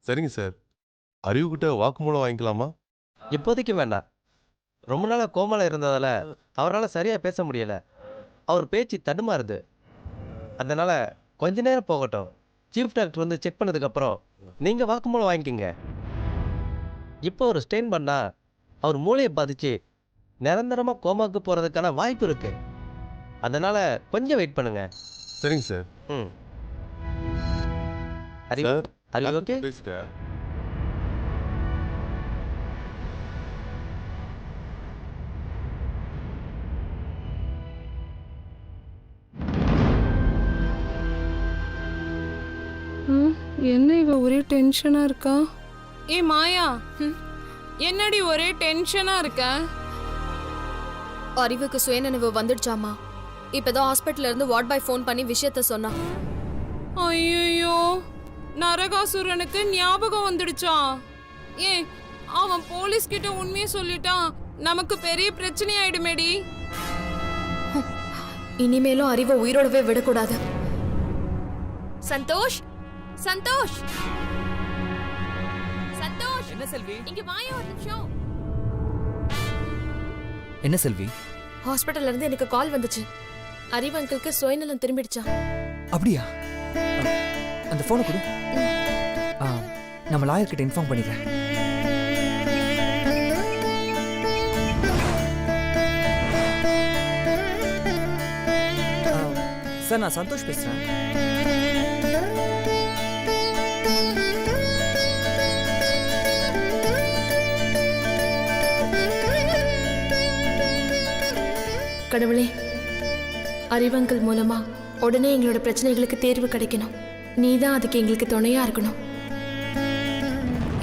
சரிங்க சார். அறிவுகிட்ட வாக்குமூலம் வாங்கிக்கலாமா? இப்போதைக்கு வேண்டாம். ரொம்ப நாளா கோமால இருந்ததால அவரால சரியா பேச முடியல. அவர் பேச்சு தடுமாறுது. அதனால கொஞ்ச நேரம் போகட்டும். சீஃப் டாக்டர் வந்து செக் பண்ணதுக்கு அப்புறம் நீங்க வாக்குமூலம் வாங்கிக்கங்க. இப்போ ஒரு ஸ்டெயின் பண்ணா அவர் மூளையை பாதிச்சு நிரந்தரமா கோமாக்கு போறதுக்கான வாய்ப்பு இருக்கு. அதனால கொஞ்சம் வெயிட் பண்ணுங்க. சரிங்க சார். ம். அறிவு சார், அறிவு ஓகே? பேசுகிறேன். என்ன இவ ஒரே டென்ஷனா இருக்கா? ஏ மாயா, என்னடி ஒரே டென்ஷனா இருக்க? அறிவுக்கு சுயநினைவு வந்துடுச்சாமா. இப்பதான் ஹாஸ்பிட்டல்ல இருந்து வார்ட் பாய் ஃபோன் பண்ணி விஷயத்த சொன்னா. ஐயோ, நரகாசுரனுக்கு ஞாபகம் வந்துடுச்சா? ஏ, அவன் போலீஸ் கிட்ட உண்மையை சொல்லிட்டான், நமக்கு பெரிய பிரச்சனை ஆயிடுமேடி. இனிமேலும் அறிவை உயிரோடவே விடக்கூடாது. சந்தோஷ், சந்தோஷ், சந்தோஷ். என்ன செல்வி? இங்க வாயா ஒரு நிமிஷம். என்ன செல்வி? ஹாஸ்பிட்டல்ல இருந்து எனக்கு கால் வந்துச்சு. அறிவு அங்கிளுக்கு சுயநலம் திரும்பிடுச்சா. அப்படியா? அந்த போனை கொடு. நம்ம லாயர் கிட்ட இன்ஃபார்ம் பண்ணிடுறேன். சார், நான் சந்தோஷ் பேசுறேன். கடவுளே, அறிவங்கள் மூலமா உடனே எங்களோட பிரச்சனைகளுக்கு தேர்வு கிடைக்கணும். நீதான் அதுக்கு எங்களுக்கு துணையா இருக்கணும்.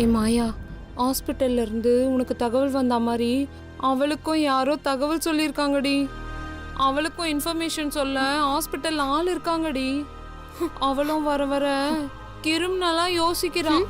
ஏ மாயா, ஹாஸ்பிட்டல்ல இருந்து உனக்கு தகவல் வந்த மாதிரி அவளுக்கும் யாரோ தகவல் சொல்லியிருக்காங்கடி. அவளுக்கும் இன்ஃபர்மேஷன் சொல்ல ஹாஸ்பிட்டல்ல ஆள் இருக்காங்கடி. அவளும் வர வர கிரிமினலா யோசிக்கிறான்.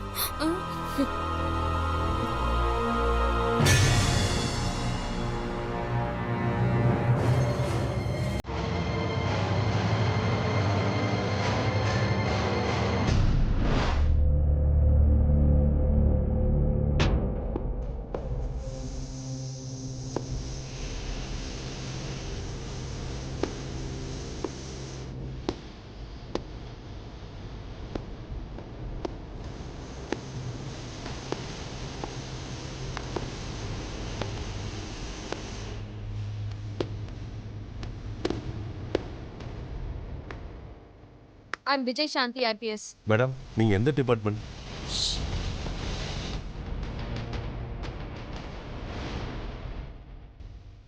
I'm Vijay Shanti IPS. Madam, நீங்க எந்த டிபார்ட்மெண்ட்?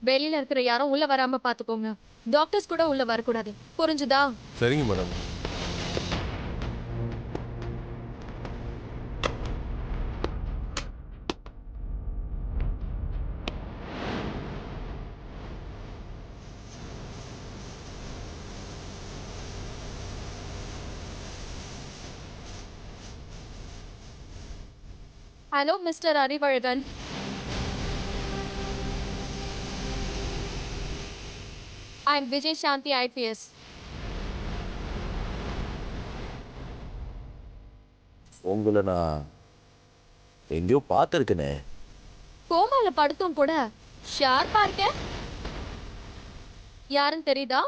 வெளியில இருக்கிற யாரும் உள்ள வராம பாத்துக்கோங்க. டாக்டர்ஸ் கூட உள்ள வரக்கூடாது. புரிஞ்சுதா? சரிங்க madam. Hello mister Arivazhagan. I'm Vijay Shanti IPS. உங்களை நான் எங்கேயோ பார்த்துருக்கேனே. கோமால படுத்தும் கூட ஷார்ப்பா இருக்க. யாருன்னு தெரியுதா?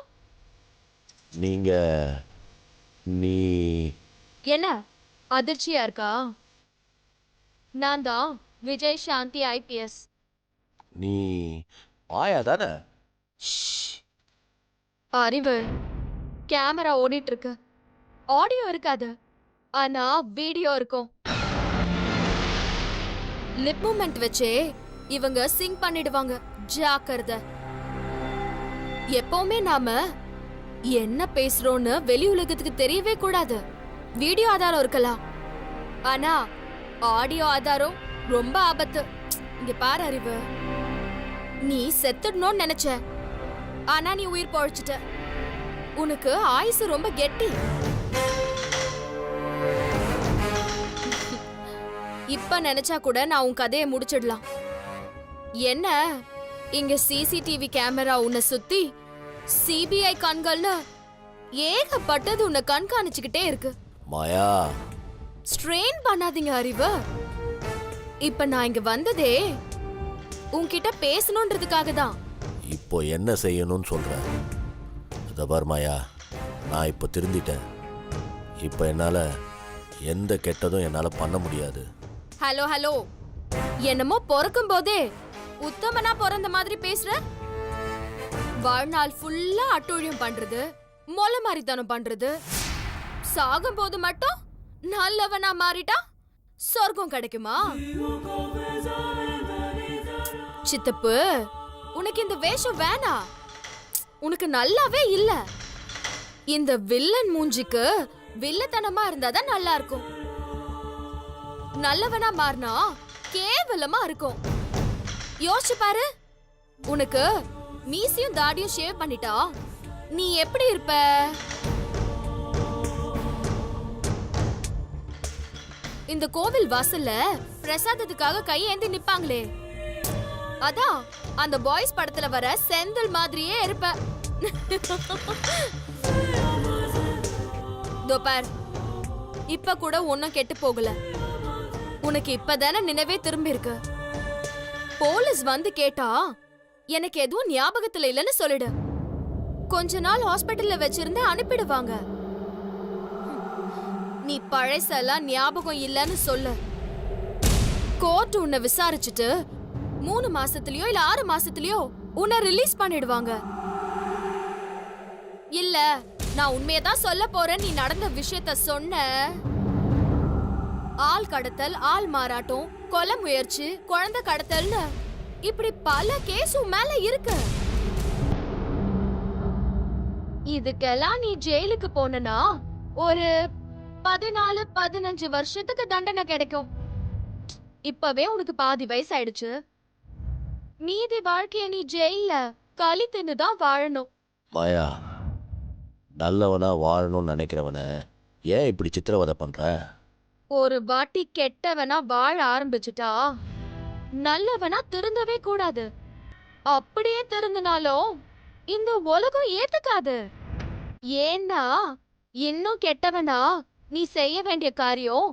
நீ என்ன அதிர்ச்சியா இருக்கா? நான் தான் விஜய் சாந்தி IPS. நீ மாயா தானே? அறிவு, கேமரா ஓடிட்டு இருக்கு. ஆடியோ இருக்காது, ஆனா வீடியோ இருக்கும். லிப் மூமெண்ட் வச்சே இவங்க சிங் பண்ணிடுவாங்க. ஜாக்கிரதை. எப்பவுமே நாம என்ன பேசுறோம்னு வெளி உலகத்துக்கு தெரியவே கூடாது. வீடியோ ஆதாரம் இருக்கலாம், ஆனா ஆடியோ ஆதாரம் ரொம்ப ஆபத்து. இங்க பாரு அறிவு, நீ செத்துடணும்னு நினைச்ச, ஆனா நீ உயிர் பழிச்சிட்ட. உனக்கு ஆயுசு ரொம்ப கெட்டி. இப்ப நினைச்சா கூட நான் உன் கதையை முடிச்சிடலாம். என்ன, இங்க CCTV கேமரா உன்னை சுத்தி CBI கண்கள்னு ஏகப்பட்டது உன்னை கண்காணிச்சுக்கிட்டே இருக்கு. மாயா, ஸ்ட்ரெயின் பண்ணாதீங்க அறிவு. இப்ப நான் இங்க வந்ததே உன்கிட்ட பேசணுன்றதுக்காக தான். இப்போ என்ன செய்யணும்னு சொல்கிறேன். இதை பார் மாயா, நான் இப்போ திருந்திட்டேன். இப்போ என்னால் எந்த கெட்டதும் என்னால் பண்ண முடியாது. ஹலோ ஹலோ, என்னமோ பிறக்கும் போதே உத்தமனா பிறந்த மாதிரி பேசுற. வாழ்நாள் ஃபுல்லா அட்டூழியம் பண்றது, மொள மாதிரித்தனம் பண்றது, சாகும் போது மட்டும் நல்லவனா மாறிட்டா சொர்க்கம் கிடைக்குமா? சித்தப்பு, உனக்கு இந்த வேஷம் வேணா. உனக்கு நல்லாவே இல்ல. இந்த வில்லன் மூஞ்சிக்கு வில்லத்தனமா இருந்தாதான் நல்லா இருக்கும். நல்லவனா மாறினா கேவலமா இருக்கும். யோசிச்சு பாரு, உனக்கு மீசியும் தாடியும் ஷேவ் பண்ணிட்டா நீ எப்படி இருப்ப? இந்த கோவில் வாசல்ல பிரசாதத்துக்காக கையேந்தி நிப்பாங்களே, அதான் அந்த பாய்ஸ் படத்துல வர செந்தில் மாதிரியே இருப்ப. தோ பார், இப்ப கூட ஒன்னும் கெட்டு போகல. உனக்கு இப்பதானே நினைவே திரும்பி இருக்கு. போலீஸ் வந்து கேட்டா எனக்கு எதுவும் ஞாபகத்துல இல்லைன்னு சொல்லிடு. கொஞ்ச நாள் ஹாஸ்பிட்டல்ல வச்சிருந்து அனுப்பிடுவாங்க. நீ பழசெல்லாம் ஞாபகம் இல்லைன்னு சொல்லு. கோர்ட் உன்னை விசாரிச்சுட்டு 3 மாசத்துலயோ இல்ல 6 மாசத்துலயோ உன்னை ரிலீஸ் பண்ணிடுவாங்க. இல்ல நான் உண்மையதான் சொல்ல போறேன், நீ நடந்த விஷயத்த சொன்ன, ஆள் கடத்தல், ஆள் மாறாட்டம், கொலை முயற்சி, குழந்தை கடத்தல்னு இப்படி பல கேஸ் உன் மேல இருக்கு. இதுக்கெல்லாம் நீ ஜெயிலுக்கு போனா ஒரு 14-15 வருஷத்துக்கு தண்டனை கிடைக்கும். இப்பவே உனக்கு பாதி வயசு ஆயிடுச்சு. மீதி வாழ்க்கைய நீ ஜெயில களி தின்னுதான் வாழணும். மாயா, நல்லவனா வாழணும்னு நினைக்கிறவனை ஏன் இப்படி சித்திரவதை பண்ற? ஒரு வாட்டி கெட்டவனா வாழ ஆரம்பிச்சுட்டா நல்லவனா திருந்தவே கூடாது. அப்படியே திருந்தினாலும் இந்த உலகம் ஏத்துக்காது. ஏன்னா இன்னும் கெட்டவனா நீ செய்ய வேண்டிய காரியம்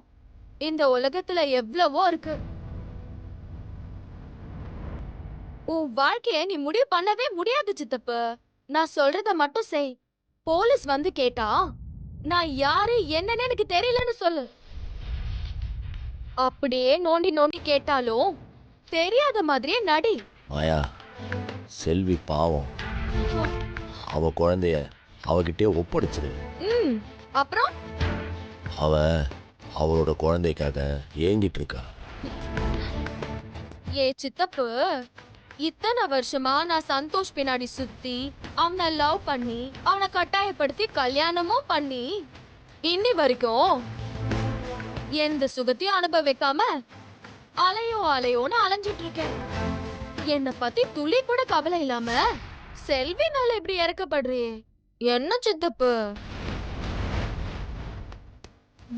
இந்த உலகத்துல எவ்வளவோ இருக்கு. உன் வாழ்க்கைய நீ முடிவு பண்ணவே முடியாது சித்தப்பு. நான் சொல்றத மட்டும் செய். போலீஸ் வந்து கேட்டா நான் யாரு என்னன்னு எனக்கு தெரியலன்னு சொல்லு. அப்படியே நோண்டி நோண்டி கேட்டாலும் தெரியாத மாதிரியே நடி. மாயா, செல்வி பாவம். அவ குழந்தைய அவகிட்டே ஒப்படைச்சிரு. அப்புறம் அவ அவளோட குழந்தைக்காக ஏங்கிட்டு இருக்கா. ஏ சித்தப்பு, இத்தனை வருஷமா நான் சந்தோஷ் பின்னாடி சுத்தி அவனை லவ் பண்ணி அவனை கட்டாயப்படுத்தி கல்யாணமும் பண்ணி இன்னி வரைக்கும் எந்த சுகத்தையும் அனுபவிக்காம அலையோன்னு அலைஞ்சிட்டு இருக்கேன். என்னை பத்தி துளி கூட கவலை இல்லாம செல்வி மேல இப்படி இறக்கப்படுறியே என்ன சித்தப்பு?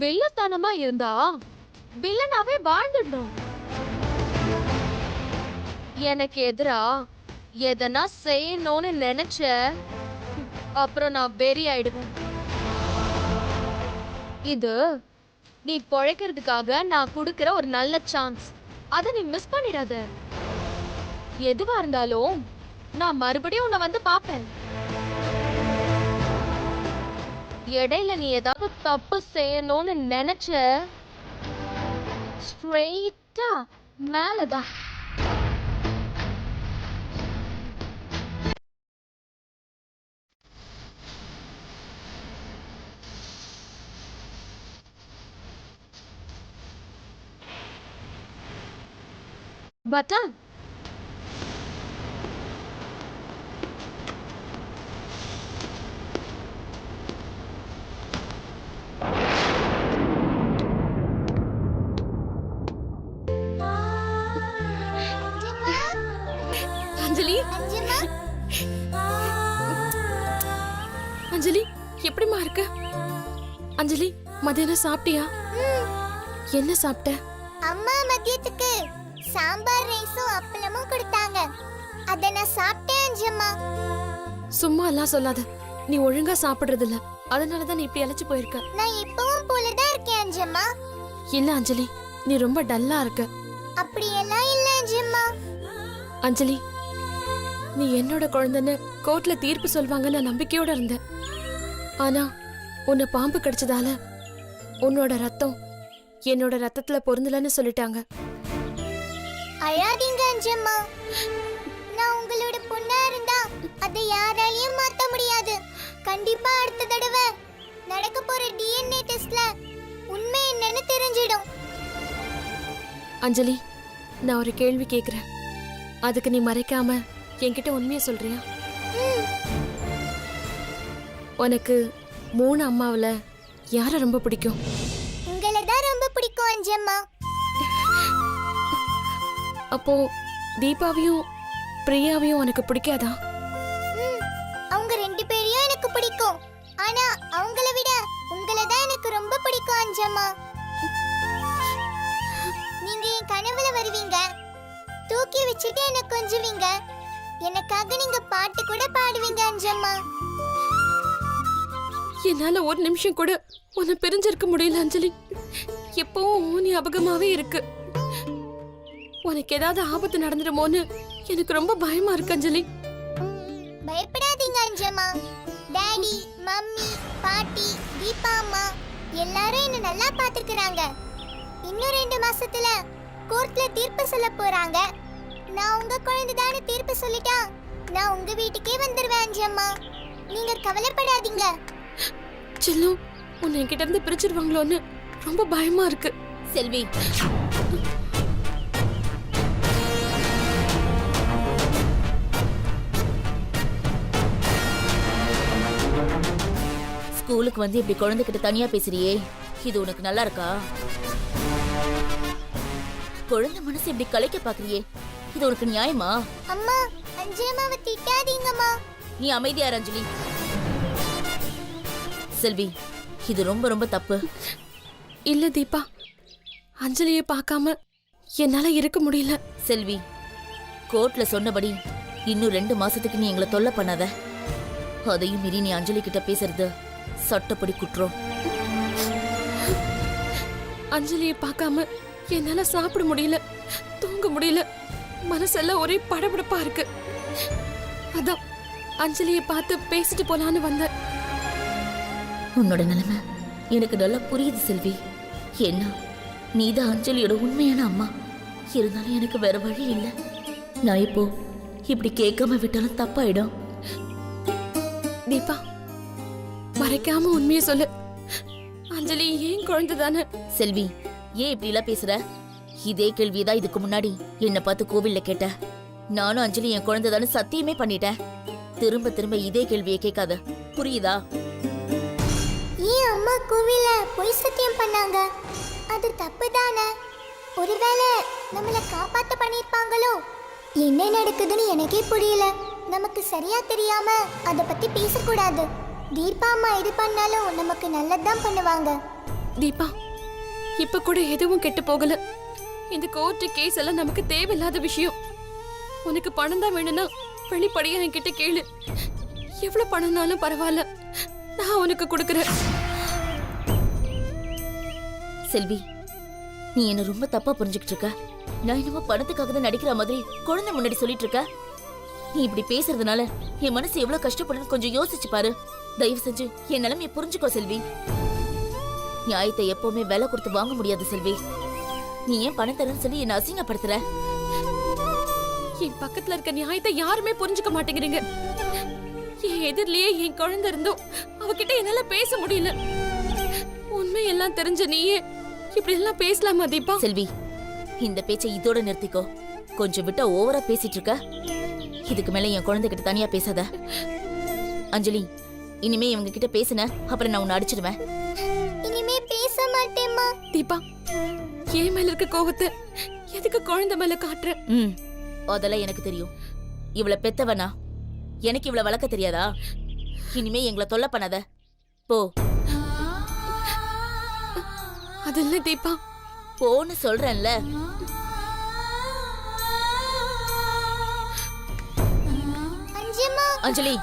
வில்லத்தனமா இருந்தா வில்லனாவே வாழ்ந்துடணும். எனக்கு எதிரா எதனா செய்யணும்னு நினைச்ச அப்புறம் நான் வெறி ஆயிடுவேன். இது நீ பொழைக்கிறதுக்காக நான் கொடுக்கிற ஒரு நல்ல சான்ஸ். அதை நீ மிஸ் பண்ணிடாத. எதுவா இருந்தாலும் நான் மறுபடியும் உன்னை வந்து பாப்பேன். இடையில நீ ஏதாவது தப்பு செய்யணும்னு நினைச்ச ஸ்ட்ரெயிட்டா மேலதான். பட்டன் அஞ்சலி, அஞ்சலி எப்படிமா இருக்க? அஞ்சலி, மதியானம் சாப்பிட்டியா? என்ன சாப்பிட்ட? அம்மா மதியத்துக்கு சாம்பார் ரைஸும் அப்பளமும் கொடுத்தாங்க. அத நான் சாப்பிட்டேன் அஞ்சம்மா. சும்மா எல்லாம் சொல்லாத. நீ ஒழுங்கா சாப்பிடுறது இல்ல, அதனாலதான் நீ இப்படி அழைச்சு போயிருக்க. நான் இப்பவும் போலதான் இருக்கேன் அஞ்சம்மா. இல்ல அஞ்சலி, நீ ரொம்ப டல்லா இருக்க. அப்படியெல்லாம் இல்ல அஞ்சம்மா. அஞ்சலி, நீ என்னோட குழந்தைன்னு கோர்ட்ல தீர்ப்பு சொல்வாங்கன்னு நம்பிக்கையோட இருந்த. ஆனா உன்னை பாம்பு கடிச்சதால உன்னோட ரத்தம் என்னோட ரத்தத்துல பொருந்தலன்னு சொல்லிட்டாங்க. அழாதீங்க அஞ்சம்மா. நான் உங்களோட பொண்ணா இருந்தா அதை யாராலையும் மாத்த முடியாது. கண்டிப்பா அடுத்த தடவை நடக்க போற டிஎன்ஏ டெஸ்ட்ல உண்மை என்னன்னு தெரிஞ்சிடும். அஞ்சலி, நான் ஒரு கேள்வி கேக்குறேன். அதுக்கு நீ மறைக்காம என்கிட்ட உண்மையை சொல்றியா? உனக்கு 3 அம்மாவுல யார ரொம்ப பிடிக்கும்? உங்களை தான் ரொம்ப பிடிக்கும் அஞ்சம்மா. அப்போ தீபாவையும் பிரியாவையும் உனக்கு பிடிக்காதா? அவங்க 2 பேரையும் எனக்கு பிடிக்கும். ஆனா அவங்கள விட உங்களை தான் எனக்கு ரொம்ப பிடிக்கும் அஞ்சம்மா. நீங்க என் கனவுல வருவீங்க, தூக்கி வச்சுட்டு என்ன கொஞ்சுவீங்க, எனக்காக நீங்க பாட்டு கூட பாடுவீங்க அஞ்சம்மா. என்னால ஒரு நிமிஷம் கூட உன்னை பிரிஞ்சிருக்க முடியல அஞ்சலி. எப்பவும் உன் ஞாபகமாவே இருக்கு. உனக்கு ஏதாவது ஆபத்து நடந்துடுமோன்னு எனக்கு ரொம்ப பயமா இருக்கு அஞ்சலி. பயப்படாதீங்க அஞ்சம்மா. டாடி, மம்மி, பாட்டி, தீபா அம்மா எல்லாரும் என்ன நல்லா பாத்துக்கறாங்க. இன்னும் 2 மாசத்துல கோர்ட்ல தீர்ப்பு சொல்ல போறாங்க. நான் உங்க குழந்தைதானே தீர்ப்பு சொல்லிட்டா நான் உங்க வீட்டுக்கே வந்துருவேன் அஞ்சம்மா. நீங்க கவலைப்படாதீங்க. செல்லம், உன்னை என்கிட்ட இருந்து பிரிச்சிருவாங்களோன்னு ரொம்ப பயமா இருக்கு. செல்வி, ஸ்கூலுக்கு வந்து இப்படி குழந்தைகிட்ட தனியா பேசுறியே, இது உனக்கு நல்லா இருக்கா? குழந்தை மனசு இப்படி கலைக்க பாக்குறியே, இது உனக்கு நியாயமா? அம்மா, அஞ்சம்மாவை திட்டாதீங்கம்மா. நீ அமைதியா இரு அஞ்சலி. செல்வி, இது ரொம்ப ரொம்ப தப்பு. இல்ல தீபா, அஞ்சலியை பார்க்காம என்னால இருக்க முடியல. செல்வி, கோர்ட்ல சொன்னபடி இன்னும் 2 மாசத்துக்கு நீ எங்களை தொல்லை பண்ணாத. அதையும் மீறி நீ அஞ்சலி கிட்ட பேசுறது சட்டப்படி குற்றம். அஞ்சலியை பார்க்காம என்னால சாப்பிட முடியல, தூங்க முடியல. மனசெல்லாம் ஒரே படபடப்பா இருக்கு. அதான் அஞ்சலியை பார்த்து பேசிட்டு போலான்னு வந்தேன். உன்னோட நிலைமை எனக்கு நல்லா புரியுது செல்வி. என்ன, நீதான் அஞ்சலியோட உண்மையான அம்மா. இருந்தாலும் எனக்கு வேற வழி இல்லை. நான் இப்போ இப்படி கேட்காம விட்டாலும் தப்பாயிடும். தீபா, மறைக்காம உண்மையை சொல்லு. அஞ்சலி ஏன் குழந்தை தானே? செல்வி, ஏன் இப்படி எல்லாம் பேசுற? இதே கேள்விதான் இதுக்கு முன்னாடி என்ன பார்த்து கோவில்ல கேட்ட. நானும் அஞ்சலி என் குழந்தைதானு சத்தியமே பண்ணிட்டேன். திரும்ப திரும்ப இதே கேள்வியை கேட்காத, புரியுதா? ஏன் அம்மா கோவில பொய் சத்தியம் பண்ணாங்க? அது தப்பு தானே? ஒருவேளை நம்மள காப்பாத்த பண்ணிருப்பாங்களோ? என்ன நடக்குதுன்னு எனக்கே புரியல. நமக்கு சரியா தெரியாம அத பத்தி பேசக்கூடாது. தீபா அம்மா எது பண்ணாலும் நமக்கு நல்லதுதான் பண்ணுவாங்க. தீபா, இப்ப கூட எதுவும் கெட்டு போகல. இந்த கோர்ட்டு கேஸ் எல்லாம் நமக்கு தேவையில்லாத விஷயம். உனக்கு பணம் தான் வேணும்னா வெளிப்படையா என்கிட்ட கேளு. எவ்வளவு பணம்னாலும் பரவாயில்ல, நான் உனக்கு கொடுக்கறேன். செல்வி, நீ என்ன ரொம்ப தப்பா புரிஞ்சுக்கிட்டு இருக்க. நான் என்னமோ பணத்துக்காக தான் நடிக்கிற மாதிரி குழந்தை முன்னாடி சொல்லிட்டு இருக்க. நீ இப்படி பேசுறதுனால என் மனசு எவ்வளவு கஷ்டப்படுன்னு கொஞ்சம் யோசிச்சு பாரு. தயவு செஞ்சு என் நிலைமையை புரிஞ்சுக்கோ செல்வி. நியாயத்தை எப்பவுமே விலை கொடுத்து வாங்க முடியாது செல்வி. நீ ஏன் பணம் தரேன்னு சொல்லி என்ன அசிங்கப்படுத்துற? என் பக்கத்துல இருக்க நியாயத்தை யாருமே புரிஞ்சுக்க மாட்டேங்கிறீங்க. என் எதிரிலேயே என் குழந்தை இருந்தோம், அவகிட்ட என்னால பேச முடியல. உண்மையெல்லாம் தெரிஞ்ச நீயே இப்படி எல்லாம் பேசலாமா தீபா? செல்வி, இந்த பேச்சை இதோட நிறுத்திக்கோ. கொஞ்சம் விட்டா ஓவரா பேசிட்டு இருக்க. இதுக்கு மேல என் குழந்தைகிட்ட தனியா பேசாத. அஞ்சலி, இனிமே இவங்க கிட்ட பேசுன அப்புறம் நான் உன்னை அடிச்சிடுவேன். இனிமே பேச மாட்டேம்மா. தீபா, என் மேல இருக்க கோவத்தை எதுக்கு குழந்தை மேல காட்டுற? அதெல்லாம் எனக்கு தெரியும். இவளை பெத்தவனா? எனக்கு இவளை வளர்க்க தெரியாதா? இனிமே எங்களை தொல்லை பண்ணாத, போ. அது இல்ல தீபா. போன்னு சொல்றேன்ல. அஞ்சம்மா. அஞ்சலி,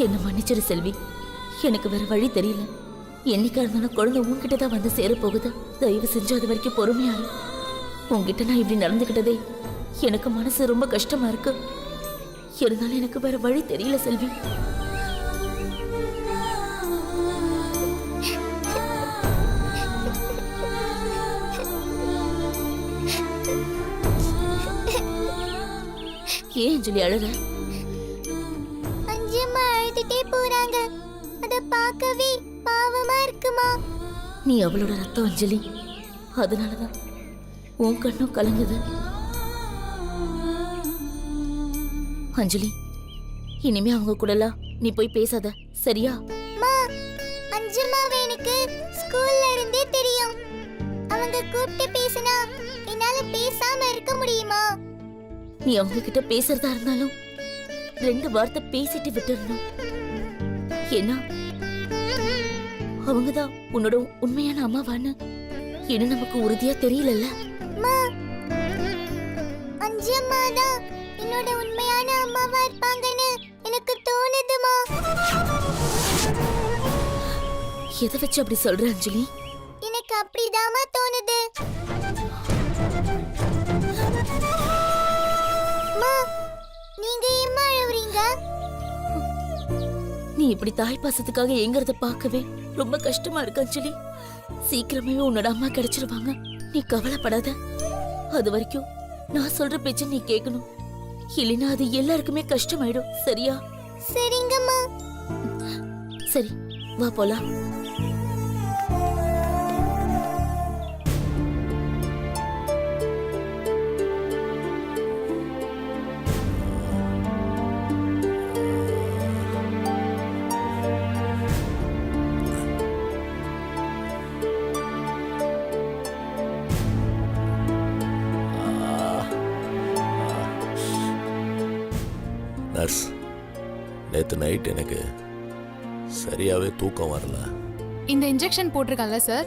என்ன மன்னிச்சிரு செல்வி, எனக்கு வேற வழி தெரியல. என்னைக்கா இருந்தாலும் குழந்தை உன்கிட்ட தான் வந்து சேர போகுது. தயவு செஞ்சு அது வரைக்கும் பொறுமையா இரு. உன்கிட்ட நான் இப்படி நடந்துக்கிட்டதே எனக்கு மனசு ரொம்ப கஷ்டமா இருக்கு. இருந்தாலும் எனக்கு வேற வழி தெரியல செல்வி. ஏன் அஞ்சலி அழற? அஞ்சம்மா அழுதுட்டே போறாங்க. அத பார்க்கவே பாவமா இருக்குமா? நீ அவளோட ரத்தம் அஞ்சலி, அதனாலதான் உன் கண்ணும் கலங்குது. அஞ்சலி, இனிமே அவங்க கூடலாம் நீ போய் பேசாத, சரியா? அம்மா, அஞ்சம்மாவை எனக்கு ஸ்கூல்ல இருந்தே தெரியும். அவங்க கூப்பிட்டு பேசினா என்னால பேசாம இருக்க முடியுமா? நீ அவங்க கிட்ட பேசுறதா இருந்தாலும் 2 வார்த்தை பேசிட்டு விட்டுறணும். ஏன்னா அவங்கதான் உன்னோட உண்மையான அம்மாவான்னு இன்னும் நமக்கு உறுதியா தெரியலல்ல. அம்மா, அஞ்சம்மா தான் என்னோட உண்மையான அம்மாவா இருப்பாங்கன்னு எனக்கு தோணுதுமா. எதை வச்சு அப்படி சொல்ற அஞ்சலி? எனக்கு அப்படிதாம்மா தோணுது. அம்மா, நீங்க ஏம்மா அழுவுறீங்க? நீ இப்படி தாய் பாசத்துக்காக ஏங்கறத பார்க்கவே ரொம்ப கஷ்டமா இருக்கு அஞ்சலி. சீக்கிரமே உன்னோட அம்மா கிடைச்சிருவாங்க, நீ கவலைப்படாத. அது வரைக்கும் நான் சொல்ற பேச்ச நீ கேட்கணும். இல்லைன்னா அது எல்லாருக்குமே கஷ்டமாயிடும், சரியா? சரிங்கம்மா. சரி, வா போலாம். நர்ஸ், நேற்று நைட் எனக்கு சரியாகவே தூக்கம் வரல. இந்த இன்ஜெக்ஷன் போட்டிருக்கேன்ல சார்,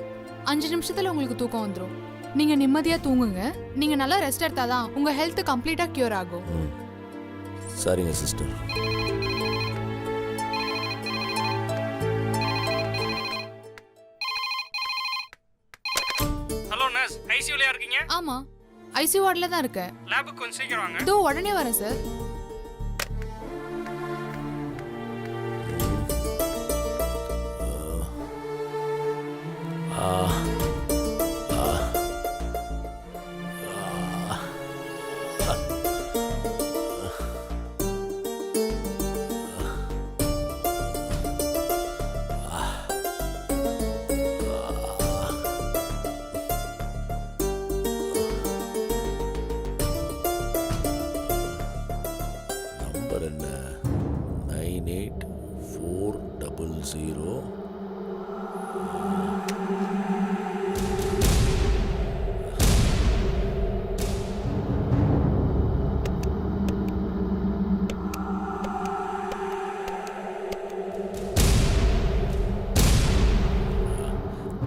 5 நிமிஷத்துல உங்களுக்கு தூக்கம் வந்துடும். நீங்க நிம்மதியா தூங்குங்க. நீங்க நல்லா ரெஸ்ட் எடுத்தாதான் உங்க ஹெல்த் கம்ப்ளீட்டா கியூர் ஆகும். சரிங்க சிஸ்டர். ஹலோ நர்ஸ், ஐசியூலயா இருக்கீங்க? ஆமா, ஐசியூ வார்டுல தான் இருக்கேன். லேபுக்கு கொஞ்சம் சீக்கிரம் வாங்க. இதோ உடனே வரேன் சார். நம்பர் என்ன? 98400.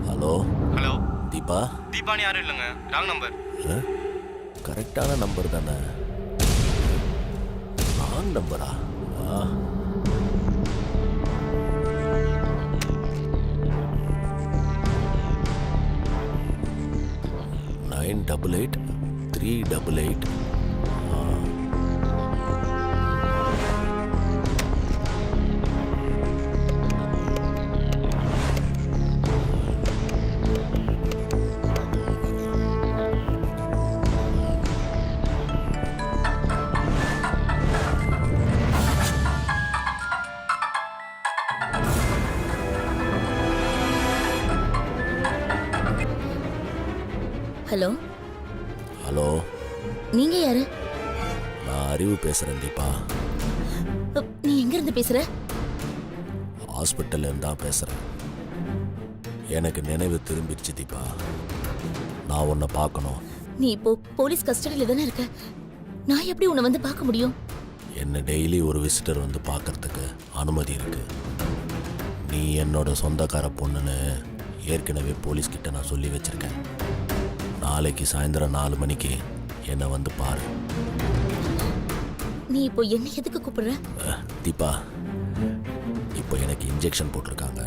Hello hello, Deepa? தீபானி யாரும் இல்லைங்க, ராங் நம்பர். கரெக்டான நம்பர் தானே? ராங் நம்பரா? 988-388. ஹலோ ஹலோ, நீங்க யாரு? நான் அறிவு பேசுகிறேன் தீபா. நீ எங்க இருந்து பேசுற? ஹாஸ்பிட்டல்ல இருந்தா பேசுகிறேன். எனக்கு நினைவு திரும்பிடுச்சு தீபா. நான் உன்னை பார்க்கணும். நீ இப்போ போலீஸ் கஸ்டடியில தானே இருக்க. நான் எப்படி உன்னை வந்து பார்க்க முடியும்? என்னை டெய்லி ஒரு விசிட்டர் வந்து பார்க்கறதுக்கு அனுமதி இருக்கு. நீ என்னோட சொந்தக்கார பொண்ணுன்னு ஏற்கனவே போலீஸ்கிட்ட நான் சொல்லி வச்சிருக்கேன். நாளைக்கு சாயந்தரம் 4 மணிக்கு என்னை வந்து பாரு. நீ இப்போ என்ன எதுக்கு கூப்பிடுற? தீபா, இப்போ எனக்கு இன்ஜெக்ஷன் போட்டிருக்காங்க.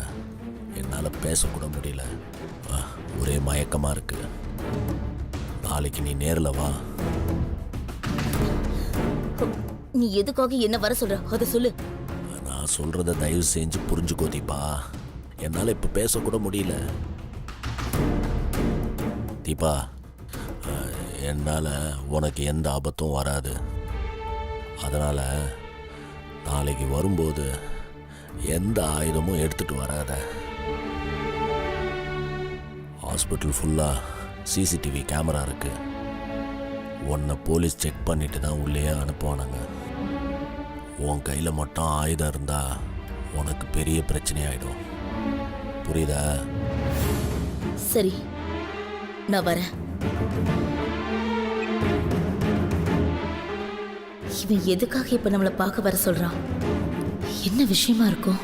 என்னால் பேசக்கூட முடியல. ஒரே மயக்கமாக இருக்கு. நாளைக்கு நீ நேரில் வா. நீ எதுக்காக என்ன வர சொல்ற அதை சொல்லு. நான் சொல்கிறத தயவு செஞ்சு புரிஞ்சுக்கோ தீபா. என்னால் இப்போ பேசக்கூட முடியல. தீபா, என்னால் உனக்கு எந்த ஆபத்தும் வராது. அதனால் நாளைக்கு வரும்போது எந்த ஆயுதமும் எடுத்துகிட்டு வராத. ஹாஸ்பிட்டல் ஃபுல்லாக சிசிடிவி கேமரா இருக்கு. உன்னை போலீஸ் செக் பண்ணிட்டு தான் உள்ளேயே அனுப்புவானுங்க. உன் கையில் மட்டும் ஆயுதம் இருந்தால் உனக்கு பெரிய பிரச்சனையாயிடும். புரியுதா? சரி, நான் வரேன். இவன் எதுக்காக இப்ப நம்மளை பார்க்க வர சொல்றான்? என்ன விஷயமா இருக்கும்?